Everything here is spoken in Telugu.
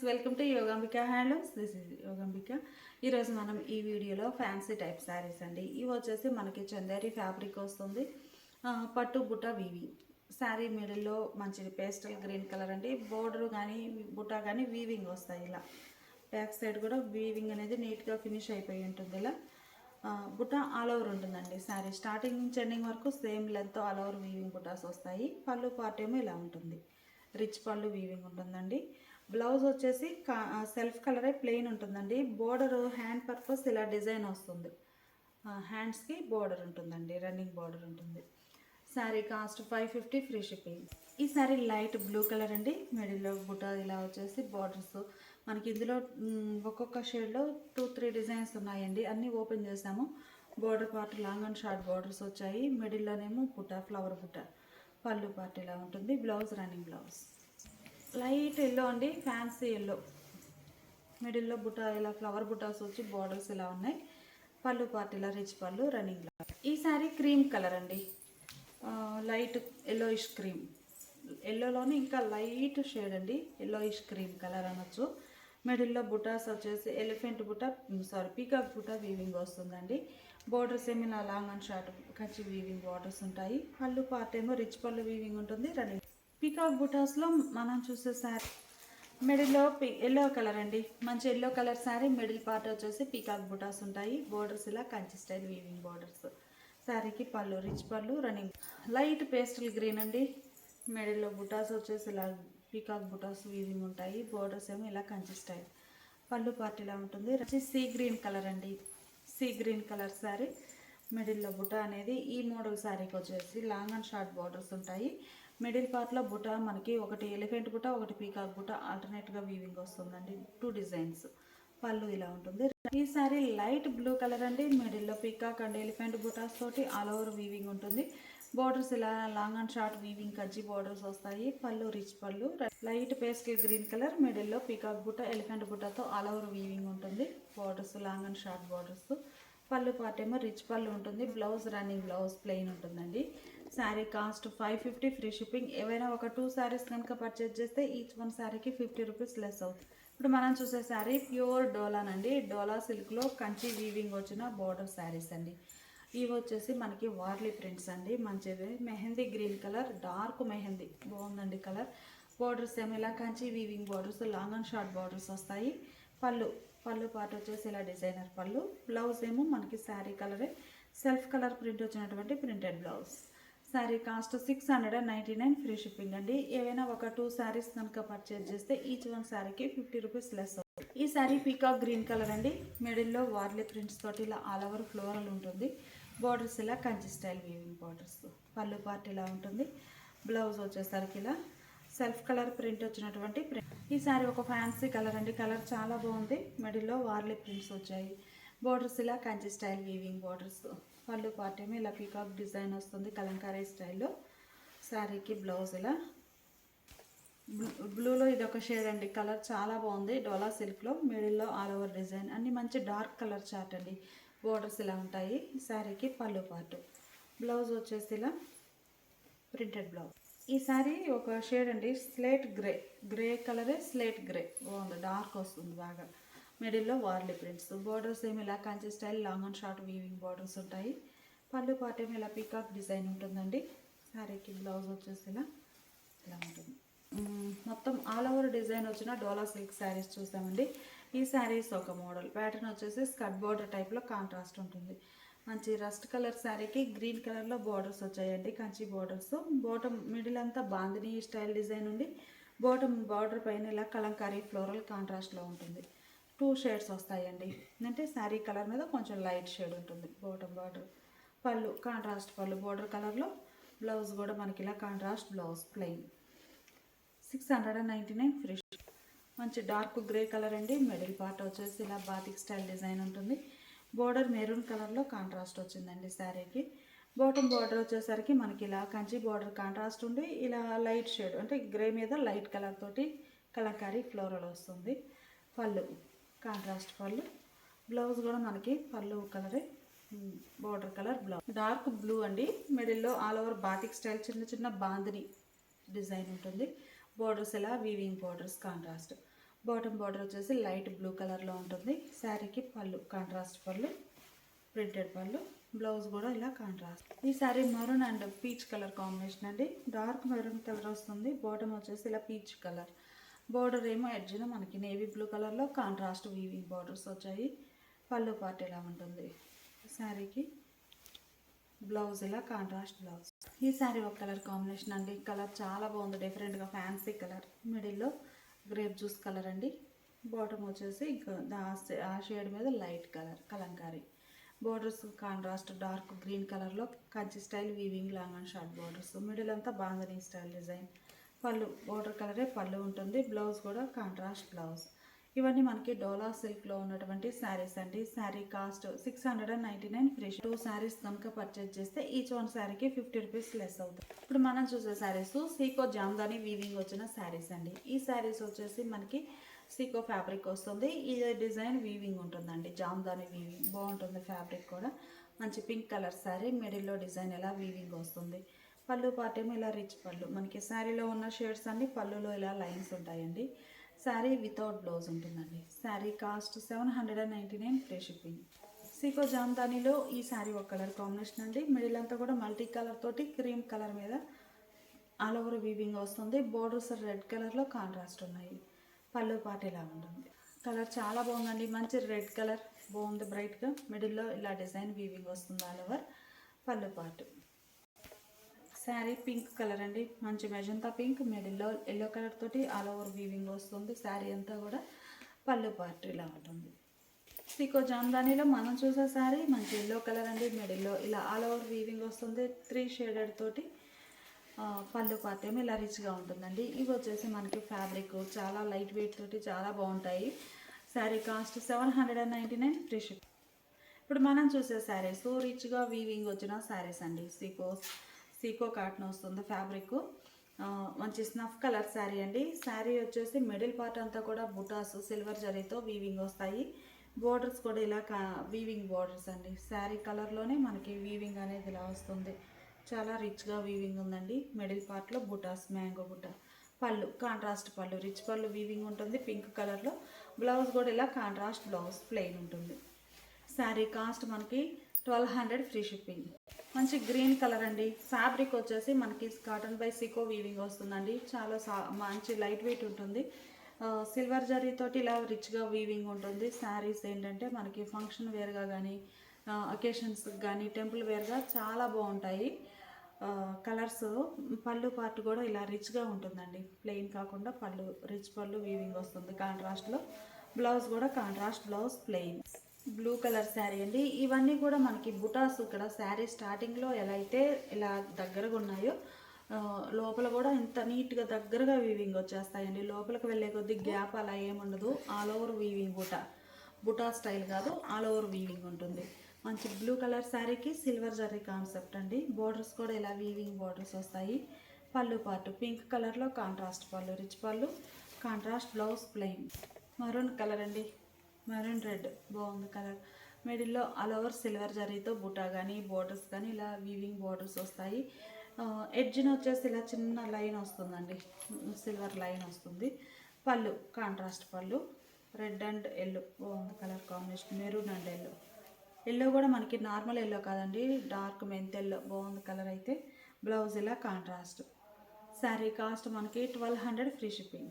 Welcome to Yogambika handlooms. This is Yogambika. ఈరోజు మనం ఈ వీడియోలో ఫ్యాన్సీ టైప్ శారీస్ అండి. ఇవి వచ్చేసి మనకి చందేరి ఫ్యాబ్రిక్ వస్తుంది, పట్టు బుట్ట వీవింగ్ శారీ. మిడిల్లో మంచి పేస్టల్ గ్రీన్ కలర్ అండి. బోర్డర్ కానీ బుట్ట కానీ వీవింగ్ వస్తాయి. ఇలా బ్యాక్ సైడ్ కూడా వీవింగ్ అనేది నీట్గా ఫినిష్ అయిపోయి ఉంటుంది. ఇలా బుట్ట ఆల్ ఓవర్ ఉంటుందండి. శారీ స్టార్టింగ్ నుంచి ఎండింగ్ వరకు same length all over weaving బుట్టాస్ వస్తాయి. పళ్ళు పార్ట్ ఏమో ఇలా ఉంటుంది, రిచ్ పళ్ళు వీవింగ్ ఉంటుందండి. బ్లౌజ్ వచ్చేసి సెల్ఫ్ కలరే ప్లెయిన్ ఉంటుందండి. బోర్డర్ హ్యాండ్ పర్పస్ ఇలా డిజైన్ వస్తుంది. హ్యాండ్స్కి బోర్డర్ ఉంటుందండి, రన్నింగ్ బోర్డర్ ఉంటుంది. Sari cost 550 free shipping. ఈ శారీ లైట్ బ్లూ కలర్ అండి. మిడిల్లో బుట్ట ఇలా వచ్చేసి బార్డర్స్ మనకి ఇందులో ఒక్కొక్క షేడ్లో 2-3 డిజైన్స్ ఉన్నాయండి. అన్నీ ఓపెన్ చేసాము. Border part long and short borders వచ్చాయి. మిడిల్లోనేమో బుట్ట, ఫ్లవర్ బుట్ట. పళ్ళు పార్ట్ ఇలా ఉంటుంది. Blouse running blouse light yellow అండి, ఫ్యాన్సీ ఎల్లో. మిడిల్లో బుట్ట ఇలా ఫ్లవర్ బుట్టాస్ వచ్చి బార్డర్స్ ఇలా ఉన్నాయి. పళ్ళు పార్ట్ ఇలా రిచ్ పళ్ళు, రన్నింగ్ బ్లౌజ్. ఈ శారీ క్రీమ్ కలర్ అండి, లైట్ ఎల్లోయిష్ క్రీమ్. ఎల్లోలోనే ఇంకా లైట్ షేడ్ అండి, ఎల్లోయిష్ క్రీమ్ కలర్ అనొచ్చు. మిడిల్లో బుటాస్ వచ్చేసి ఎలిఫెంట్ బుట్ట, పీకాక్ బుట్ట వీవింగ్ వస్తుందండి. బోర్డర్స్ ఏమి ఇలా long and short Kanchi weaving borders ఉంటాయి. పళ్ళు పార్ట్ ఏమో రిచ్ పళ్ళు వీవింగ్ ఉంటుంది, రన్నింగ్. పీకాక్ బుటాస్లో మనం చూసే శారీ మిడిల్లో ఎల్లో కలర్ అండి, మంచి yellow colour sari. Middle part వచ్చేసి పీకాక్ బుటాస్ ఉంటాయి. బోర్డర్స్ ఇలా కంచి స్టైల్ వీవింగ్ బోర్డర్స్. శారీకి పళ్ళు రిచ్ పళ్ళు, రన్నింగ్. లైట్ పేస్టల్ గ్రీన్ అండి. మిడిల్లో బుటాస్ వచ్చేసి ఇలా పీకాక్ బుటాస్ వీవింగ్ ఉంటాయి. బోర్డర్స్ ఏమో ఇలా కంచి స్టైల్. పళ్ళు పార్ట్ ఇలా ఉంటుంది. సీ గ్రీన్ కలర్ అండి, సీ గ్రీన్ కలర్ శారీ. మిడిల్లో బుట్ట అనేది ఈ మోడల్ శారీకి వచ్చేసి లాంగ్ అండ్ షార్ట్ బార్డర్స్ ఉంటాయి. మిడిల్ పార్ట్లో బుట్ట మనకి ఒకటి ఎలిఫెంట్ బుట్ట, ఒకటి పీకాక్ బుట్ట ఆల్టర్నేట్గా వీవింగ్ వస్తుందండి. 2 డిజైన్స్. పళ్ళు ఇలా ఉంటుంది. ఈ సారీ లైట్ బ్లూ కలర్ అండి. మిడిల్లో పీకాక్ అండ్ ఎలిఫెంట్ బుటాస్ తోటి ఆల్ ఓవర్ వీవింగ్ ఉంటుంది. బోర్డర్స్ ఇలా లాంగ్ అండ్ షార్ట్ వీవింగ్ కజ్జి బోర్డర్స్ వస్తాయి. పళ్ళు రిచ్ పళ్ళు, లైట్ పేస్టల్ గ్రీన్ కలర్. మిడిల్లో పీకాక్ బుట్ట, ఎలిఫెంట్ బుట్టతో ఆల్ ఓవర్ వీవింగ్ ఉంటుంది. Borders long and short borders. పళ్ళు పార్ట్ ఏమో రిచ్ పళ్ళు ఉంటుంది. బ్లౌజ్ రన్నింగ్ బ్లౌజ్ ప్లెయిన్ ఉంటుందండి. Saree cost 550 free shipping. ఏవైనా ఒక 2 శారీస్ కనుక పర్చేజ్ చేస్తే ఈచ్ వన్ శారీకి 50 రూపీస్ లెస్ అవుతుంది. ఇప్పుడు మనం చూసే శారీ ప్యూర్ డోలానండి. డోలా సిల్క్లో కంచి వీవింగ్ వచ్చిన బోర్డర్ శారీస్ అండి. ఇవి వచ్చేసి మనకి వార్లీ ప్రింట్స్ అండి. మంచిది mehndi green colour, dark mehndi బాగుందండి కలర్. బోర్డర్స్ ఏమో ఇలా Kanchi weaving borders, long and short borders వస్తాయి. పళ్ళు పార్ట్ వచ్చేసి ఇలా డిజైనర్ పళ్ళు. బ్లౌజ్ ఏమో మనకి శారీ కలరే, సెల్ఫ్ కలర్ ప్రింట్ వచ్చినటువంటి printed blouse. Sari cost 699 free shipping అండి. ఏవైనా ఒక 2 శారీస్ కనుక పర్చేజ్ చేస్తే ఈచ్ వన్ శారీకి 50 రూపీస్ లెస్ అవుతుంది. ఈ శారీ పీకాక్ గ్రీన్ కలర్ అండి. మిడిల్లో వార్లీ ప్రింట్స్ తోటి ఇలా ఆల్ ఓవర్ ఫ్లోరల్ ఉంటుంది. బార్డర్స్ ఇలా కంచి స్టైల్ వీవింగ్ బార్డర్స్. పళ్ళు పార్ట్ ఇలా ఉంటుంది. బ్లౌజ్ వచ్చేసరికి ఇలా సెల్ఫ్ కలర్ ప్రింట్ వచ్చినటువంటి ప్రింట్. ఈ శారీ ఒక ఫ్యాన్సీ కలర్ అండి. కలర్ చాలా బాగుంది. మిడిల్లో వార్లీ ప్రింట్స్ వచ్చాయి. బోర్డర్స్ ఇలా కంచి స్టైల్ వీవింగ్ బార్డర్స్. పళ్ళు పార్ట్ ఏమో ఇలా పీకాక్ డిజైన్ వస్తుంది కలంకారీ స్టైల్లో. శారీకి బ్లౌజ్ ఇలా బ్లూలో ఇది ఒక షేడ్ అండి. కలర్ చాలా బాగుంది. డోలా సిల్క్లో మిడిల్లో ఆల్ ఓవర్ డిజైన్. అన్ని మంచి డార్క్ కలర్ చార్ట్ అండి. బోర్డర్స్ ఇలా ఉంటాయి. శారీకి పళ్ళు పార్ట్. బ్లౌజ్ వచ్చేసి ఇలా ప్రింటెడ్ బ్లౌజ్. ఈ శారీ ఒక షేడ్ అండి, స్లేట్ గ్రే కలరే, స్లేట్ గ్రే బాగుంది. డార్క్ వస్తుంది బాగా. మిడిల్లో వార్లీ ప్రింట్స్. బోర్డర్స్ ఏమి ఇలా Kanchi style long and short weaving borders ఉంటాయి. పళ్ళు పార్ట్ ఏమి ఇలా పీకాక్ డిజైన్ ఉంటుందండి. శారీకి బ్లౌజ్ వచ్చేసి ఇలా ఉంటుంది. మొత్తం ఆల్ ఓవర్ డిజైన్ వచ్చిన డోలా సిల్క్ శారీస్ చూసామండి. ఈ శారీస్ ఒక మోడల్. ప్యాటర్న్ వచ్చేసి స్కర్ట్ బోర్డర్ టైప్లో కాంట్రాస్ట్ ఉంటుంది. మంచి రస్ట్ కలర్ శారీకి గ్రీన్ కలర్లో బార్డర్స్ వచ్చాయండి, కంచి బార్డర్స్. బాటమ్ మిడిల్ అంతా బాందిని స్టైల్ డిజైన్ ఉంది. బాటమ్ బార్డర్ పైన ఇలా కలంకారీ ఫ్లోరల్ కాంట్రాస్ట్లో ఉంటుంది. 2 షేడ్స్ వస్తాయండి. అంటే శారీ కలర్ మీద కొంచెం లైట్ షేడ్ ఉంటుంది బాటమ్ బార్డర్. పళ్ళు కాంట్రాస్ట్ పళ్ళు బార్డర్ కలర్లో. బ్లౌజ్ కూడా మనకి ఇలా కాంట్రాస్ట్ బ్లౌజ్ ప్లెయిన్. 699 ఫ్రీ. మంచి డార్క్ గ్రే కలర్ అండి. మిడిల్ పార్ట్ వచ్చేసి ఇలా బాతిక్ స్టైల్ డిజైన్ ఉంటుంది. బోర్డర్ మెరూన్ కలర్లో కాంట్రాస్ట్ వచ్చిందండి శారీకి. బాటమ్ బార్డర్ వచ్చేసరికి మనకి ఇలా కంచి బార్డర్ కాంట్రాస్ట్ ఉండి ఇలా లైట్ షేడ్ అంటే గ్రే మీద లైట్ కలర్ తోటి కలంకారీ ఫ్లోరల్ వస్తుంది. పళ్ళు కాంట్రాస్ట్ పళ్ళు. బ్లౌజ్ కూడా మనకి పళ్ళు కలరే, border colour blouse. Dark blue అండి. మిడిల్లో ఆల్ ఓవర్ బాతిక్ స్టైల్ చిన్న చిన్న బాందిని డిజైన్ ఉంటుంది. బోర్డర్స్ ఇలా weaving borders contrast. Bottom border వచ్చేసి లైట్ బ్లూ కలర్లో ఉంటుంది. శారీకి పళ్ళు కాంట్రాస్ట్ పళ్ళు, ప్రింటెడ్ పళ్ళు, బ్లౌజ్ కూడా ఇలా కాంట్రాస్ట్. ఈ sari maroon and peach colour combination అండి. డార్క్ మెరూన్ కలర్ వస్తుంది. బాటమ్ వచ్చేసి ఇలా పీచ్ కలర్, బార్డర్ ఏమో ఎడ్జ్లో మనకి నేవీ బ్లూ కలర్లో కాంట్రాస్ట్ వీవింగ్ బార్డర్స్ వచ్చాయి. పళ్ళు పార్ట్ ఇలా ఉంటుంది. శారీకి బ్లౌజ్ ఇలా కాంట్రాస్ట్ బ్లౌజ్. ఈ శారీ ఒక కలర్ కాంబినేషన్ అండి. కలర్ చాలా బాగుంది, డిఫరెంట్గా ఫ్యాన్సీ కలర్. మిడిల్లో గ్రేప్ జ్యూస్ కలర్ అండి. బాటమ్ వచ్చేసి ఇంకా ఆ షేడ్ మీద light colour Kalamkari. Borders contrast dark green కలర్లో Kanchi style weaving long and short borders. Middle అంతా బాంధనీ స్టైల్ డిజైన్. పళ్ళు బోర్డర్ కలరే పళ్ళు ఉంటుంది. బ్లౌజ్ కూడా కాంట్రాస్ట్ బ్లౌజ్. ఇవన్నీ మనకి డోలా సిల్క్లో ఉన్నటువంటి శారీస్ అండి. Sari cost 699 free. 2 శారీస్ కనుక పర్చేజ్ చేస్తే ఈచ్ వన్ శారీకి 50 రూపీస్ లెస్ అవుతుంది. ఇప్పుడు మనం చూసే శారీస్ సీకో జామ్దాని వీవింగ్ వచ్చిన శారీస్ అండి. ఈ శారీస్ వచ్చేసి మనకి సీకో ఫ్యాబ్రిక్ వస్తుంది. ఈ డిజైన్ వీవింగ్ ఉంటుందండి. జామ్దాని వీవింగ్ బాగుంటుంది. ఫ్యాబ్రిక్ కూడా మంచి పింక్ కలర్ శారీ. మిడిల్లో డిజైన్ ఎలా వీవింగ్ వస్తుంది. పళ్ళు పార్ట్ ఏమో ఇలా రిచ్ పళ్ళు. మనకి శారీలో ఉన్న షేడ్స్ అన్ని పళ్ళులో ఇలా లైన్స్ ఉంటాయండి. శారీ వితౌట్ బ్లౌజ్ ఉంటుందండి. Saree cost 799 free shipping. సీకో జామ్దానిలో ఈ శారీ ఒక కలర్ కాంబినేషన్ అండి. మిడిల్ అంతా కూడా మల్టీ కలర్ తోటి క్రీమ్ కలర్ మీద ఆల్ ఓవర్ వీవింగ్ వస్తుంది. బోర్డర్స్ రెడ్ కలర్లో కాంట్రాస్ట్ ఉన్నాయి. పళ్ళు పార్ట్ ఇలా ఉంటుంది. కలర్ చాలా బాగుందండి. మంచి రెడ్ కలర్ బాగుంది బ్రైట్గా. మిడిల్లో ఇలా డిజైన్ వీవింగ్ వస్తుంది ఆల్ ఓవర్. పళ్ళు పార్ట్. శారీ పింక్ కలర్ అండి. మంచి మెజంతా పింక్, మిడిల్లో ఎల్లో కలర్ తోటి ఆల్ ఓవర్ వీవింగ్ వస్తుంది. శారీ అంతా కూడా పళ్ళు పార్ట్ ఇలా ఉంటుంది. సీకో జామ్దానిలో మనం చూసే శారీ మంచి ఎల్లో కలర్ అండి. మిడిల్లో ఇలా ఆల్ ఓవర్ వీవింగ్ వస్తుంది. 3 షేడెడ్ తోటి పళ్ళు పార్ట్ ఏమో ఇలా రిచ్గా ఉంటుందండి. ఇవి వచ్చేసి మనకి ఫ్యాబ్రిక్ చాలా లైట్ వెయిట్ తోటి చాలా బాగుంటాయి. Sari cost 799 free ship. ఇప్పుడు మనం చూసే శారీస్ రిచ్గా వీవింగ్ వచ్చిన శారీస్ అండి. సీకో కాటన్ వస్తుంది ఫ్యాబ్రిక్. మంచి స్నఫ్ కలర్ శారీ అండి. శారీ వచ్చేసి మిడిల్ పార్ట్ అంతా కూడా బుటాస్ సిల్వర్ జరీతో వీవింగ్ వస్తాయి. బోర్డర్స్ కూడా ఇలా వీవింగ్ బోర్డర్స్ అండి. శారీ కలర్లోనే మనకి వీవింగ్ అనేది ఇలా వస్తుంది. చాలా రిచ్గా వీవింగ్ ఉందండి. మిడిల్ పార్ట్లో బుటాస్, మ్యాంగో బుటా. పళ్ళు కాంట్రాస్ట్ పళ్ళు, రిచ్ పళ్ళు వీవింగ్ ఉంటుంది పింక్ కలర్లో. బ్లౌజ్ కూడా ఇలా కాంట్రాస్ట్ బ్లౌజ్ ప్లెయిన్ ఉంటుంది. శారీ కాస్ట్ మనకి 1200 ఫ్రీ షిప్పింగ్. మంచి గ్రీన్ కలర్ అండి. ఫ్యాబ్రిక్ వచ్చేసి మనకి కాటన్ బై సీకో వీవింగ్ వస్తుందండి. చాలా మంచి లైట్ వెయిట్ ఉంటుంది. సిల్వర్ జరీతోటి ఇలా రిచ్గా వీవింగ్ ఉంటుంది. శారీస్ ఏంటంటే మనకి ఫంక్షన్ వేర్గా కానీ అకేషన్స్ కానీ టెంపుల్ వేర్గా చాలా బాగుంటాయి. కలర్స్. పళ్ళు పార్ట్ కూడా ఇలా రిచ్గా ఉంటుందండి. ప్లెయిన్ కాకుండా పళ్ళు రిచ్ పళ్ళు వీవింగ్ వస్తుంది కాంట్రాస్ట్లో. బ్లౌజ్ కూడా contrast blouse plain. Blue colour sari అండి. ఇవన్నీ కూడా మనకి బుటాస్ ఇక్కడ శారీ స్టార్టింగ్లో ఎలా అయితే ఇలా దగ్గరగా ఉన్నాయో లోపల కూడా ఇంత నీట్గా దగ్గరగా వీవింగ్ వచ్చేస్తాయండి. లోపలికి వెళ్ళే కొద్దీ గ్యాప్ అలా ఏముండదు. ఆల్ ఓవర్ వీవింగ్ బుటా స్టైల్ కాదు, ఆల్ ఓవర్ వీవింగ్ ఉంటుంది. మంచి బ్లూ కలర్ శారీకి సిల్వర్ జరీ కాన్సెప్ట్ అండి. బోర్డర్స్ కూడా ఇలా వీవింగ్ బోర్డర్స్ వస్తాయి. పళ్ళు పార్ట్ పింక్ కలర్లో కాంట్రాస్ట్ పళ్ళు, రిచ్ పళ్ళు, contrast blouse plain. Maroon colour అండి. మెరూన్ రెడ్ బాగుంది కలర్. మిడిల్లో ఆల్ ఓవర్ సిల్వర్ జరీతో బుటా కానీ బోర్డర్స్ కానీ ఇలా వీవింగ్ బోర్డర్స్ వస్తాయి. ఎడ్జ్ని వచ్చేసి ఇలా చిన్న లైన్ వస్తుందండి. సిల్వర్ లైన్ వస్తుంది. పళ్ళు కాంట్రాస్ట్ పళ్ళు, రెడ్ అండ్ ఎల్లో బాగుంది colour combination. Maroon and yellow కూడా మనకి నార్మల్ ఎల్లో కాదండి, డార్క్ మెంత్ ఎల్లో బాగుంది కలర్ అయితే. బ్లౌజ్ ఇలా కాంట్రాస్ట్. శారీ కాస్ట్ మనకి 1200 ఫ్రీ షిప్పింగ్.